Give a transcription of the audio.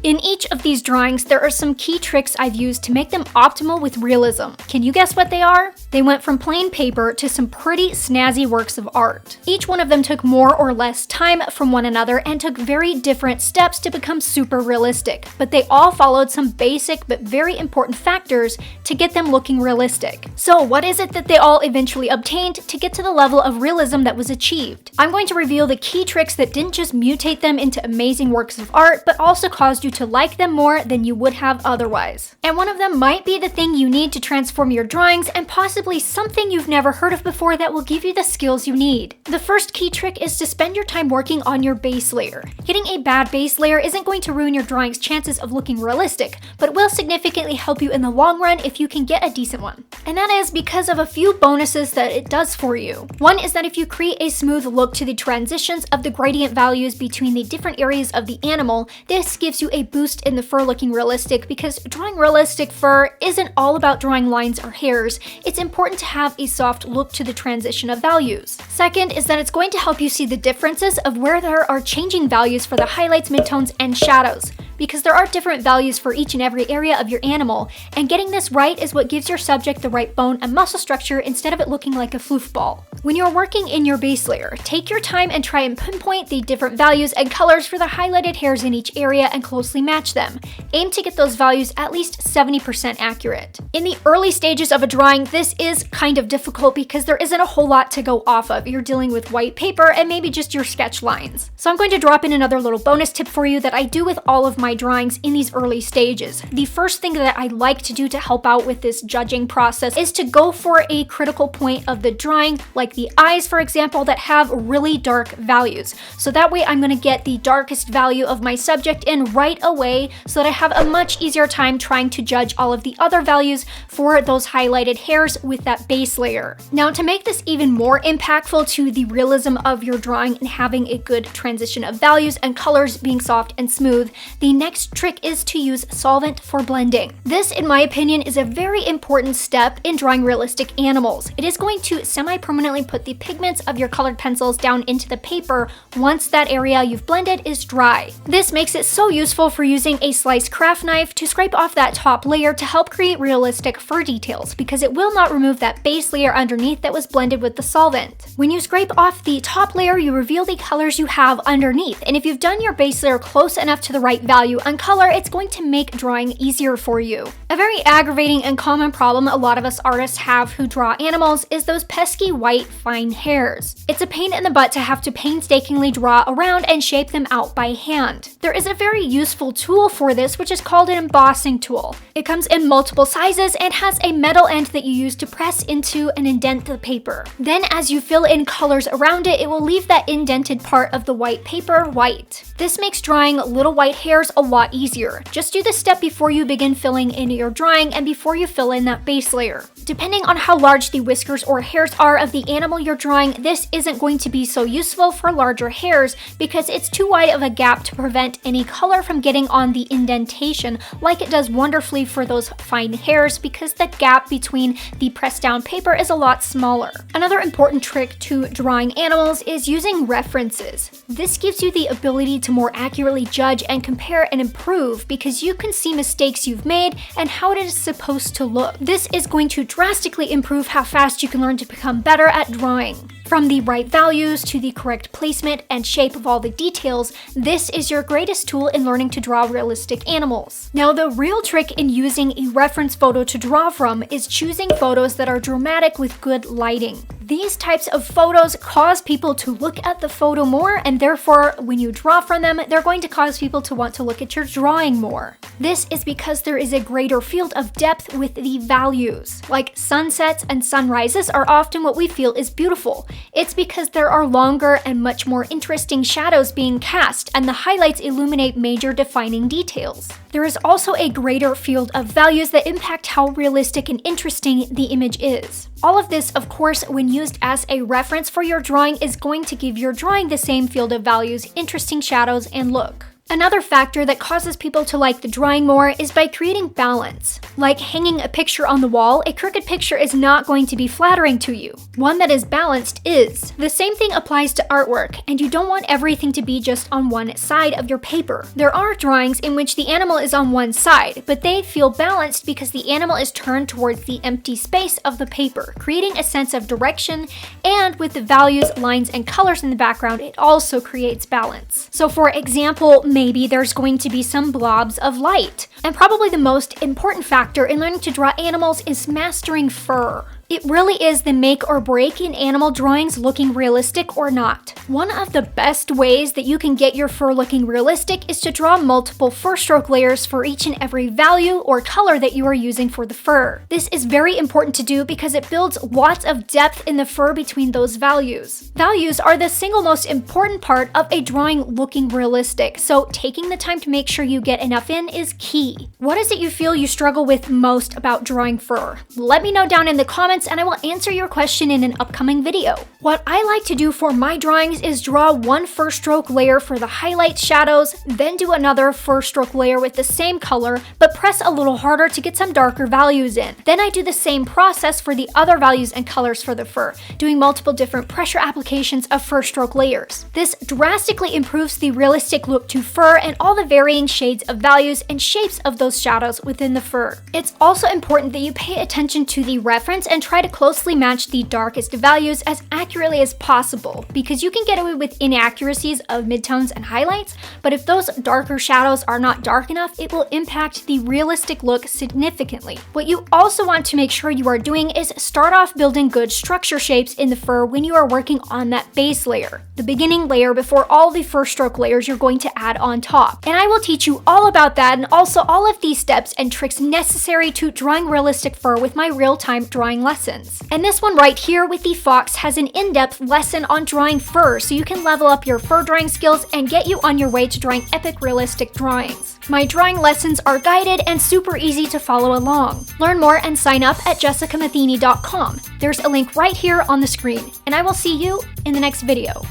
In each of these drawings, there are some key tricks I've used to make them optimal with realism. Can you guess what they are? They went from plain paper to some pretty snazzy works of art. Each one of them took more or less time from one another and took very different steps to become super realistic, but they all followed some basic but very important factors to get them looking realistic. So what is it that they all eventually obtained to get to the level of realism that was achieved? I'm going to reveal the key tricks that didn't just mutate them into amazing works of art, but also caused you to like them more than you would have otherwise. And one of them might be the thing you need to transform your drawings, and possibly something you've never heard of before that will give you the skills you need. The first key trick is to spend your time working on your base layer. Getting a bad base layer isn't going to ruin your drawing's chances of looking realistic, but will significantly help you in the long run if you can get a decent one. And that is because of a few bonuses that it does for you. One is that if you create a smooth look to the transitions of the gradient values between the different areas of the animal, this gives you a boost in the fur looking realistic, because drawing realistic fur isn't all about drawing lines or hairs. It's important to have a soft look to the transition of values. Second is that it's going to help you see the differences of where there are changing values for the highlights, midtones, and shadows, because there are different values for each and every area of your animal, and getting this right is what gives your subject the right bone and muscle structure instead of it looking like a foofball. When you're working in your base layer, take your time and try and pinpoint the different values and colors for the highlighted hairs in each area and closely match them. Aim to get those values at least 70% accurate. In the early stages of a drawing, this is kind of difficult because there isn't a whole lot to go off of. You're dealing with white paper and maybe just your sketch lines. So I'm going to drop in another little bonus tip for you that I do with all of my drawings in these early stages. The first thing that I like to do to help out with this judging process is to go for a critical point of the drawing, like the eyes, for example, that have really dark values. So that way I'm going to get the darkest value of my subject in right away, so that I have a much easier time trying to judge all of the other values for those highlighted hairs with that base layer. Now, to make this even more impactful to the realism of your drawing and having a good transition of values and colors being soft and smooth, the next trick is to use solvent for blending. This, in my opinion, is a very important step in drawing realistic animals. It is going to semi-permanently put the pigments of your colored pencils down into the paper once that area you've blended is dry. This makes it so useful for using a sliced craft knife to scrape off that top layer to help create realistic fur details, because it will not remove that base layer underneath that was blended with the solvent. When you scrape off the top layer, you reveal the colors you have underneath, and if you've done your base layer close enough to the right value and color, it's going to make drawing easier for you. A very aggravating and common problem a lot of us artists have who draw animals is those pesky white fine hairs. It's a pain in the butt to have to painstakingly draw around and shape them out by hand. There is a very useful tool for this, which is called an embossing tool. It comes in multiple sizes and has a metal end that you use to press into and indent the paper. Then as you fill in colors around it, it will leave that indented part of the white paper white. This makes drawing little white hairs a lot easier. Just do this step before you begin filling in your drawing and before you fill in that base layer. Depending on how large the whiskers or hairs are of the animal you're drawing, this isn't going to be so useful for larger hairs because it's too wide of a gap to prevent any color from getting on the indentation, like it does wonderfully for those fine hairs, because the gap between the pressed down paper is a lot smaller. Another important trick to drawing animals is using references. This gives you the ability to more accurately judge and compare and improve, because you can see mistakes you've made and how it is supposed to look. This is going to drastically improve how fast you can learn to become better at drawing. From the right values to the correct placement and shape of all the details, this is your greatest tool in learning to draw realistic animals. Now, the real trick in using a reference photo to draw from is choosing photos that are dramatic with good lighting. These types of photos cause people to look at the photo more, and therefore, when you draw from them, they're going to cause people to want to look at your drawing more. This is because there is a greater field of depth with the values. Like sunsets and sunrises are often what we feel is beautiful. It's because there are longer and much more interesting shadows being cast, and the highlights illuminate major defining details. There is also a greater field of values that impact how realistic and interesting the image is. All of this, of course, when used as a reference for your drawing, is going to give your drawing the same field of values, interesting shadows, and look. Another factor that causes people to like the drawing more is by creating balance. Like hanging a picture on the wall, a crooked picture is not going to be flattering to you. One that is balanced is. The same thing applies to artwork, and you don't want everything to be just on one side of your paper. There are drawings in which the animal is on one side, but they feel balanced because the animal is turned towards the empty space of the paper, creating a sense of direction, and with the values, lines, and colors in the background, it also creates balance. So for example, maybe there's going to be some blobs of light. And probably the most important factor in learning to draw animals is mastering fur. It really is the make or break in animal drawings looking realistic or not. One of the best ways that you can get your fur looking realistic is to draw multiple fur stroke layers for each and every value or color that you are using for the fur. This is very important to do because it builds lots of depth in the fur between those values. Values are the single most important part of a drawing looking realistic, so taking the time to make sure you get enough in is key. What is it you feel you struggle with most about drawing fur? Let me know down in the comments and I will answer your question in an upcoming video. What I like to do for my drawings is draw one fur stroke layer for the highlights, shadows, then do another fur stroke layer with the same color, but press a little harder to get some darker values in. Then I do the same process for the other values and colors for the fur, doing multiple different pressure applications of fur stroke layers. This drastically improves the realistic look to fur and all the varying shades of values and shapes of those shadows within the fur. It's also important that you pay attention to the reference and try to closely match the darkest values as accurately as possible, because you can get away with inaccuracies of midtones and highlights, but if those darker shadows are not dark enough, it will impact the realistic look significantly. What you also want to make sure you are doing is start off building good structure shapes in the fur when you are working on that base layer, the beginning layer before all the fur stroke layers you're going to add on top. And I will teach you all about that and also all of these steps and tricks necessary to drawing realistic fur with my real-time drawing lessons. And this one right here with the fox has an in-depth lesson on drawing fur, so you can level up your fur drawing skills and get you on your way to drawing epic realistic drawings. My drawing lessons are guided and super easy to follow along. Learn more and sign up at jessicamatheny.com. There's a link right here on the screen, and I will see you in the next video.